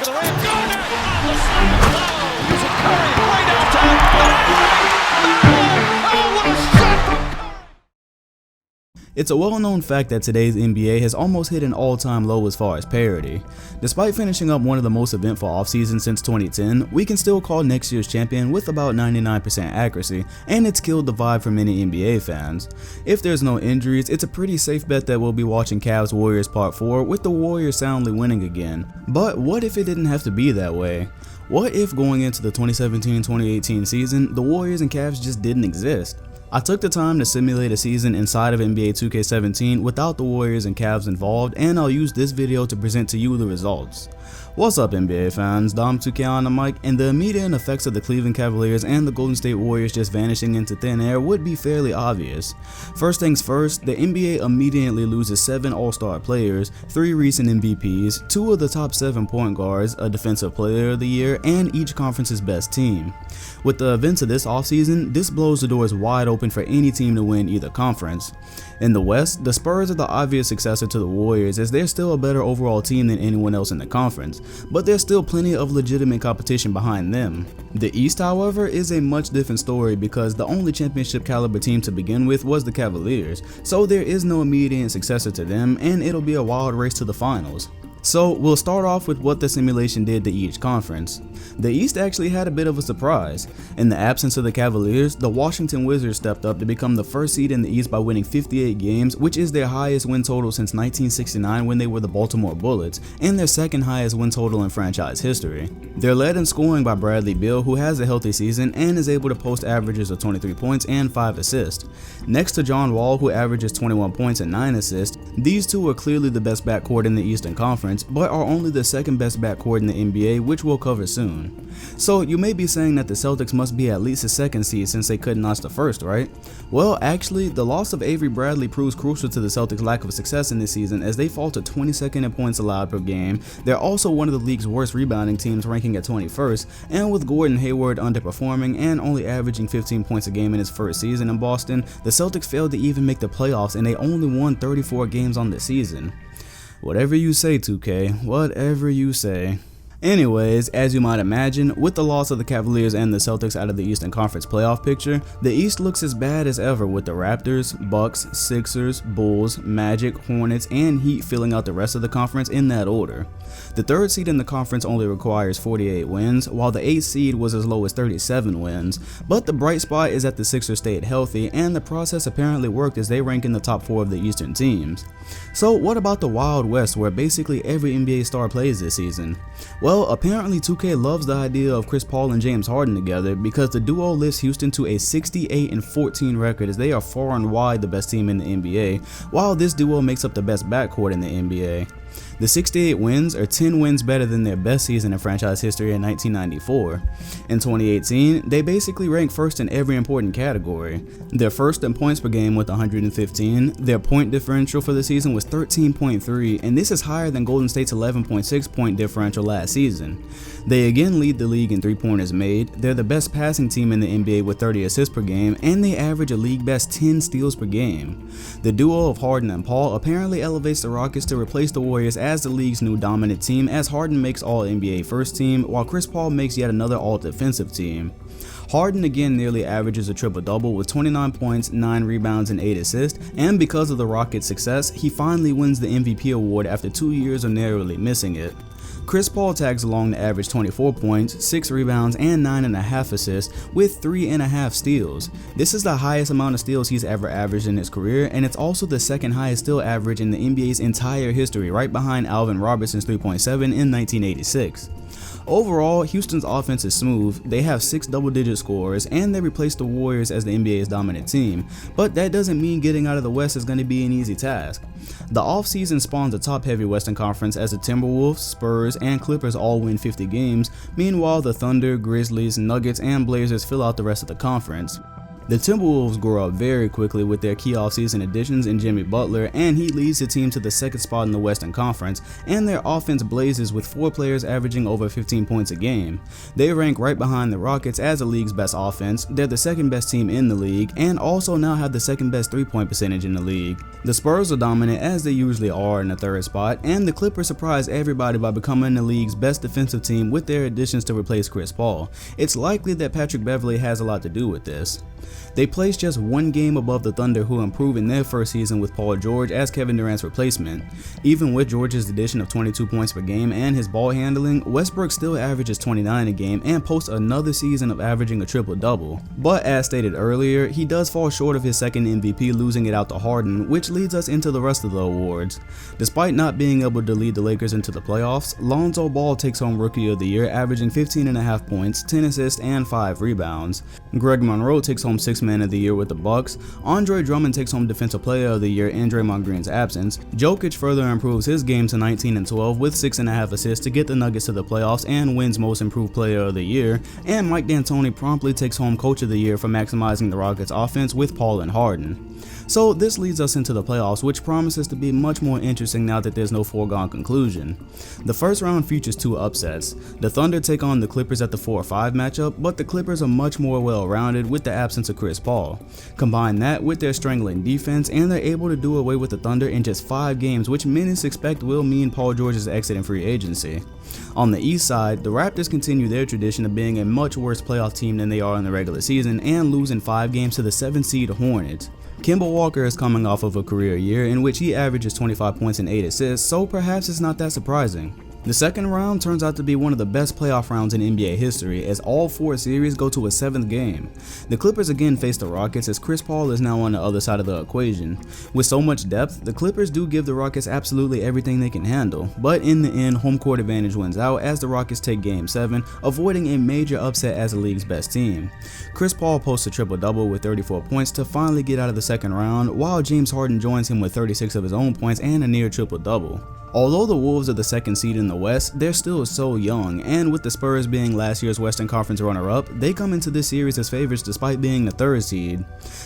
of the rim. Garnett on the slam. Oh, using Curry way downtown. Oh, what a shot from Curry. It's a well-known fact that today's NBA has almost hit an all-time low as far as parity. Despite finishing up one of the most eventful offseasons since 2010, we can still call next year's champion with about 99% accuracy, and it's killed the vibe for many NBA fans. If there's no injuries, it's a pretty safe bet that we'll be watching Cavs Warriors Part 4 with the Warriors soundly winning again. But what if it didn't have to be that way? What if going into the 2017-2018 season, the Warriors and Cavs just didn't exist? I took the time to simulate a season inside of NBA 2K17 without the Warriors and Cavs involved, and I'll use this video to present to you the results. What's up NBA fans, Dom2K on the mic, and the immediate effects of the Cleveland Cavaliers and the Golden State Warriors just vanishing into thin air would be fairly obvious. First things first, the NBA immediately loses 7 All-Star players, 3 recent MVPs, 2 of the top 7 point guards, a Defensive Player of the Year, and each conference's best team. With the events of this offseason, this blows the doors wide open for any team to win either conference. In the West, the Spurs are the obvious successor to the Warriors as they're still a better overall team than anyone else in the conference, but there's still plenty of legitimate competition behind them. The East, however, is a much different story because the only championship caliber team to begin with was the Cavaliers, so there is no immediate successor to them, and it'll be a wild race to the finals. So we'll start off with what the simulation did to each conference. The East actually had a bit of a surprise. In the absence of the Cavaliers, the Washington Wizards stepped up to become the first seed in the East by winning 58 games, which is their highest win total since 1969 when they were the Baltimore Bullets, and their second highest win total in franchise history. They're led in scoring by Bradley Beal, who has a healthy season and is able to post averages of 23 points and 5 assists. Next to John Wall, who averages 21 points and 9 assists, these two are clearly the best backcourt in the Eastern Conference, but are only the second best backcourt in the NBA, which we'll cover soon. So you may be saying that the Celtics must be at least a second seed since they couldn't notch the first, right? Well, actually, the loss of Avery Bradley proves crucial to the Celtics' lack of success in this season as they fall to 22nd in points allowed per game. They're also one of the league's worst rebounding teams, ranking at 21st, and with Gordon Hayward underperforming and only averaging 15 points a game in his first season in Boston, the Celtics failed to even make the playoffs and they only won 34 games on the season. Whatever you say, 2K, whatever you say. Anyways, as you might imagine, with the loss of the Cavaliers and the Celtics out of the Eastern Conference playoff picture, the East looks as bad as ever with the Raptors, Bucks, Sixers, Bulls, Magic, Hornets, and Heat filling out the rest of the conference in that order. The third seed in the conference only requires 48 wins, while the 8th seed was as low as 37 wins, but the bright spot is that the Sixers stayed healthy and the process apparently worked as they rank in the top 4 of the Eastern teams. So what about the Wild West where basically every NBA star plays this season? Well, apparently 2K loves the idea of Chris Paul and James Harden together because the duo lifts Houston to a 68-14 record as they are far and wide the best team in the NBA, while this duo makes up the best backcourt in the NBA. The 68 wins are 10 wins better than their best season in franchise history in 1994. In 2018, they basically ranked first in every important category. They're first in points per game with 115, their point differential for the season was 13.3, and this is higher than Golden State's 11.6 point differential last season. They again lead the league in 3-pointers made, they're the best passing team in the NBA with 30 assists per game, and they average a league best 10 steals per game. The duo of Harden and Paul apparently elevates the Rockets to replace the Warriors as the league's new dominant team, as Harden makes All-NBA first team, while Chris Paul makes yet another All-Defensive team. Harden again nearly averages a triple-double with 29 points, 9 rebounds, and 8 assists, and because of the Rockets' success, he finally wins the MVP award after 2 years of narrowly missing it. Chris Paul tags along to average 24 points, 6 rebounds, and 9.5 assists with 3.5 steals. This is the highest amount of steals he's ever averaged in his career, and it's also the second highest steal average in the NBA's entire history, right behind Alvin Robertson's 3.7 in 1986. Overall, Houston's offense is smooth, they have 6 double-digit scorers, and they replace the Warriors as the NBA's dominant team, but that doesn't mean getting out of the West is going to be an easy task. The offseason spawns a top-heavy Western Conference as the Timberwolves, Spurs, and Clippers all win 50 games, meanwhile the Thunder, Grizzlies, Nuggets, and Blazers fill out the rest of the conference. The Timberwolves grow up very quickly with their key offseason additions in Jimmy Butler, and he leads the team to the second spot in the Western Conference, and their offense blazes with 4 players averaging over 15 points a game. They rank right behind the Rockets as the league's best offense, they're the second best team in the league, and also now have the second best 3-point percentage in the league. The Spurs are dominant as they usually are in the third spot, and the Clippers surprise everybody by becoming the league's best defensive team with their additions to replace Chris Paul. It's likely that Patrick Beverley has a lot to do with this. They placed just 1 game above the Thunder, who improved in their first season with Paul George as Kevin Durant's replacement. Even with George's addition of 22 points per game and his ball handling, Westbrook still averages 29 a game and posts another season of averaging a triple-double. But as stated earlier, he does fall short of his second MVP, losing it out to Harden, which leads us into the rest of the awards. Despite not being able to lead the Lakers into the playoffs, Lonzo Ball takes home Rookie of the Year, averaging 15.5 points, 10 assists, and 5 rebounds. Greg Monroe takes home Sixth Man of the Year with the Bucks. Andre Drummond takes home Defensive Player of the Year in Draymond Green's absence. Jokic further improves his game to 19 and 12 with 6.5 assists to get the Nuggets to the playoffs and wins Most Improved Player of the Year. And Mike D'Antoni promptly takes home Coach of the Year for maximizing the Rockets' offense with Paul and Harden. So this leads us into the playoffs, which promises to be much more interesting now that there's no foregone conclusion. The first round features 2 upsets. The Thunder take on the Clippers at the 4-5 matchup, but the Clippers are much more well-rounded with the absence of Chris Paul. Combine that with their strangling defense, and they're able to do away with the Thunder in just 5 games, which many suspect will mean Paul George's exit in free agency. On the East side, the Raptors continue their tradition of being a much worse playoff team than they are in the regular season and lose in 5 games to the 7-seed Hornets. Kemba Walker is coming off of a career year in which he averages 25 points and 8 assists, so perhaps it's not that surprising. The second round turns out to be one of the best playoff rounds in NBA history, as all 4 series go to a 7th game. The Clippers again face the Rockets, as Chris Paul is now on the other side of the equation. With so much depth, the Clippers do give the Rockets absolutely everything they can handle, but in the end, home court advantage wins out as the Rockets take Game 7, avoiding a major upset as the league's best team. Chris Paul posts a triple-double with 34 points to finally get out of the second round, while James Harden joins him with 36 of his own points and a near triple-double. Although the Wolves are the second seed in the West, they're still so young, and with the Spurs being last year's Western Conference runner-up, they come into this series as favorites despite being the 3rd seed.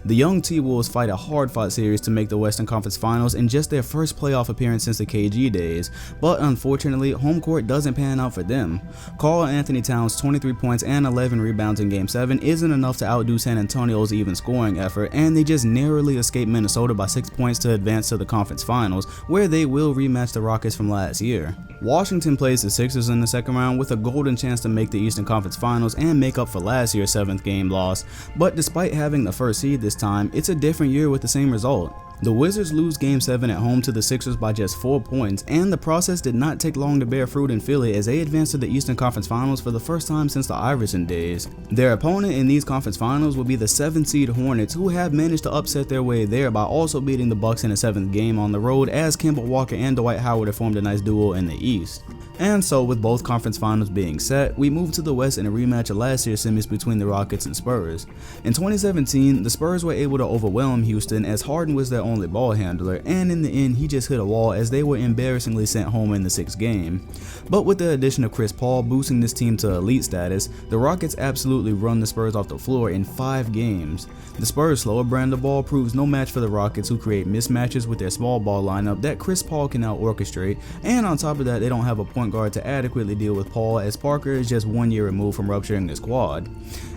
The young T-Wolves fight a hard-fought series to make the Western Conference Finals in just their first playoff appearance since the KG days, but unfortunately, home court doesn't pan out for them. Karl Anthony Towns' 23 points and 11 rebounds in Game 7 isn't enough to outdo San Antonio's even scoring effort, and they just narrowly escape Minnesota by 6 points to advance to the conference finals, where they will rematch the Rockets from last year. Washington plays the Sixers in the second round with a golden chance to make the Eastern Conference Finals and make up for last year's 7th game loss, but despite having the 1st seed this time, it's a different year with the same result. The Wizards lose Game 7 at home to the Sixers by just 4 points, and the process did not take long to bear fruit in Philly as they advanced to the Eastern Conference Finals for the first time since the Iverson days. Their opponent in these conference finals will be the 7th seed Hornets, who have managed to upset their way there by also beating the Bucks in the 7th game on the road, as Kemba Walker and Dwight Howard have formed a nice duo in the East. And so, with both conference finals being set, we move to the West in a rematch of last year's semis between the Rockets and Spurs. In 2017, the Spurs were able to overwhelm Houston as Harden was their only ball handler, and in the end he just hit a wall as they were embarrassingly sent home in the 6th game. But with the addition of Chris Paul boosting this team to elite status, the Rockets absolutely run the Spurs off the floor in 5 games. The Spurs' slower brand of ball proves no match for the Rockets, who create mismatches with their small ball lineup that Chris Paul can now orchestrate, and on top of that, they don't have a point guard to adequately deal with Paul, as Parker is just 1 year removed from rupturing his quad.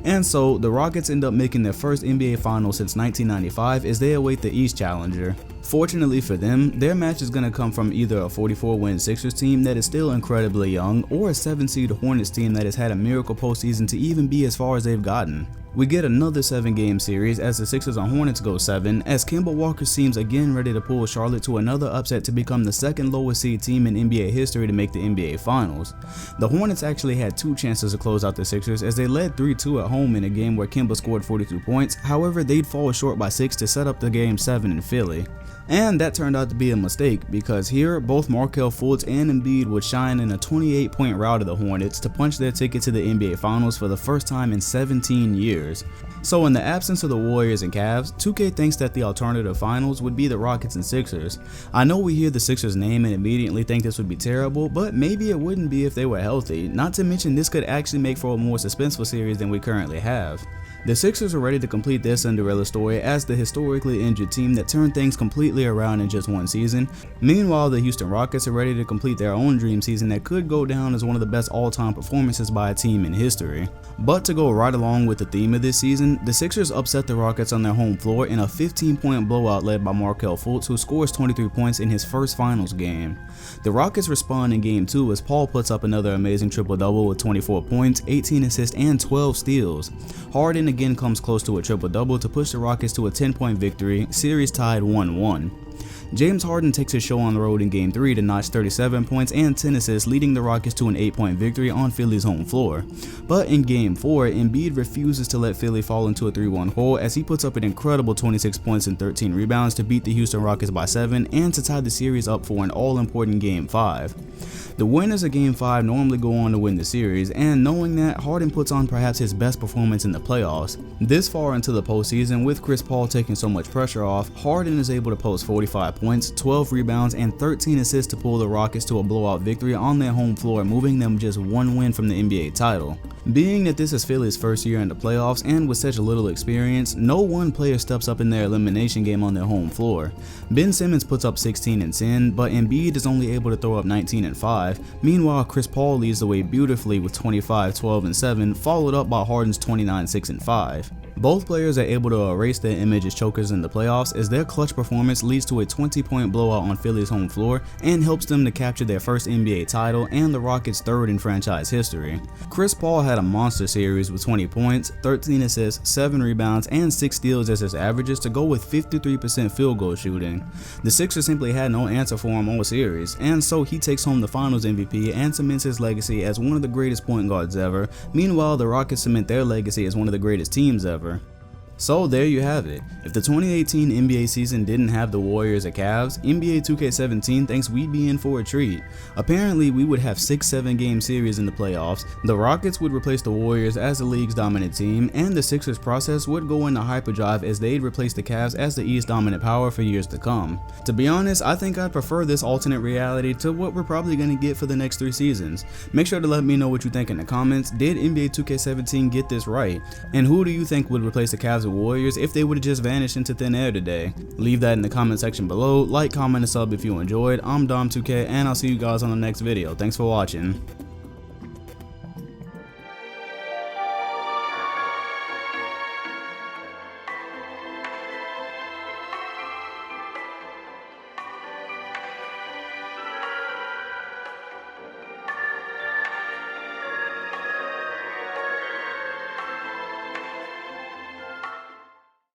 And so, the Rockets end up making their first NBA Finals since 1995 as they await the East Challenger. Fortunately for them, their match is going to come from either a 44-win Sixers team that is still incredibly young, or a 7-seed Hornets team that has had a miracle postseason to even be as far as they've gotten. We get another 7-game series as the Sixers and Hornets go 7, as Kemba Walker seems again ready to pull Charlotte to another upset to become the 2nd lowest seed team in NBA history to make the NBA Finals. The Hornets actually had 2 chances to close out the Sixers as they led 3-2 at home in a game where Kemba scored 42 points, however they'd fall short by 6 to set up the Game 7 in Philly. And that turned out to be a mistake, because here both Markelle Fultz and Embiid would shine in a 28-point rout of the Hornets to punch their ticket to the NBA Finals for the first time in 17 years. So in the absence of the Warriors and Cavs, 2K thinks that the alternative finals would be the Rockets and Sixers. I know we hear the Sixers name and immediately think this would be terrible, but maybe it wouldn't be if they were healthy, not to mention this could actually make for a more suspenseful series than we currently have. The Sixers are ready to complete their Cinderella story as the historically injured team that turned things completely around in just one season. Meanwhile, the Houston Rockets are ready to complete their own dream season that could go down as one of the best all-time performances by a team in history. But to go right along with the theme of this season, the Sixers upset the Rockets on their home floor in a 15-point blowout led by Markelle Fultz, who scores 23 points in his first finals game. The Rockets respond in Game 2 as Paul puts up another amazing triple-double with 24 points, 18 assists, and 12 steals. Harden again comes close to a triple-double to push the Rockets to a 10-point victory, series tied 1-1. James Harden takes his show on the road in Game 3 to notch 37 points and 10 assists, leading the Rockets to an 8-point victory on Philly's home floor. But in Game 4, Embiid refuses to let Philly fall into a 3-1 hole as he puts up an incredible 26 points and 13 rebounds to beat the Houston Rockets by 7 and to tie the series up for an all-important Game 5. The winners of Game 5 normally go on to win the series, and knowing that, Harden puts on perhaps his best performance in the playoffs. This far into the postseason, with Chris Paul taking so much pressure off, Harden is able to post 45 points, 12 rebounds, and 13 assists to pull the Rockets to a blowout victory on their home floor, moving them just one win from the NBA title. Being that this is Philly's first year in the playoffs and with such little experience, no one player steps up in their elimination game on their home floor. Ben Simmons puts up 16 and 10, but Embiid is only able to throw up 19 and 5. Meanwhile, Chris Paul leads the way beautifully with 25, 12, and 7, followed up by Harden's 29, 6, and 5. Both players are able to erase their image as chokers in the playoffs as their clutch performance leads to a 20-point blowout on Philly's home floor and helps them to capture their first NBA title and the Rockets' third in franchise history. Chris Paul had a monster series with 20 points, 13 assists, 7 rebounds, and 6 steals as his averages to go with 53% field goal shooting. The Sixers simply had no answer for him all series, and so he takes home the Finals MVP and cements his legacy as one of the greatest point guards ever. Meanwhile, the Rockets cement their legacy as one of the greatest teams ever. So there you have it. If the 2018 NBA season didn't have the Warriors or Cavs, NBA 2K17 thinks we'd be in for a treat. Apparently, we would have 6-7 game series in the playoffs, the Rockets would replace the Warriors as the league's dominant team, and the Sixers process would go into hyperdrive as they'd replace the Cavs as the East's dominant power for years to come. To be honest, I think I'd prefer this alternate reality to what we're probably going to get for the next 3 seasons. Make sure to let me know what you think in the comments. Did NBA 2K17 get this right? And who do you think would replace the Cavs and Warriors if they would have just vanished into thin air today? Leave that in the comment section below. Like, comment, and sub if you enjoyed. I'm Dom2K, and I'll see you guys on the next video. Thanks for watching.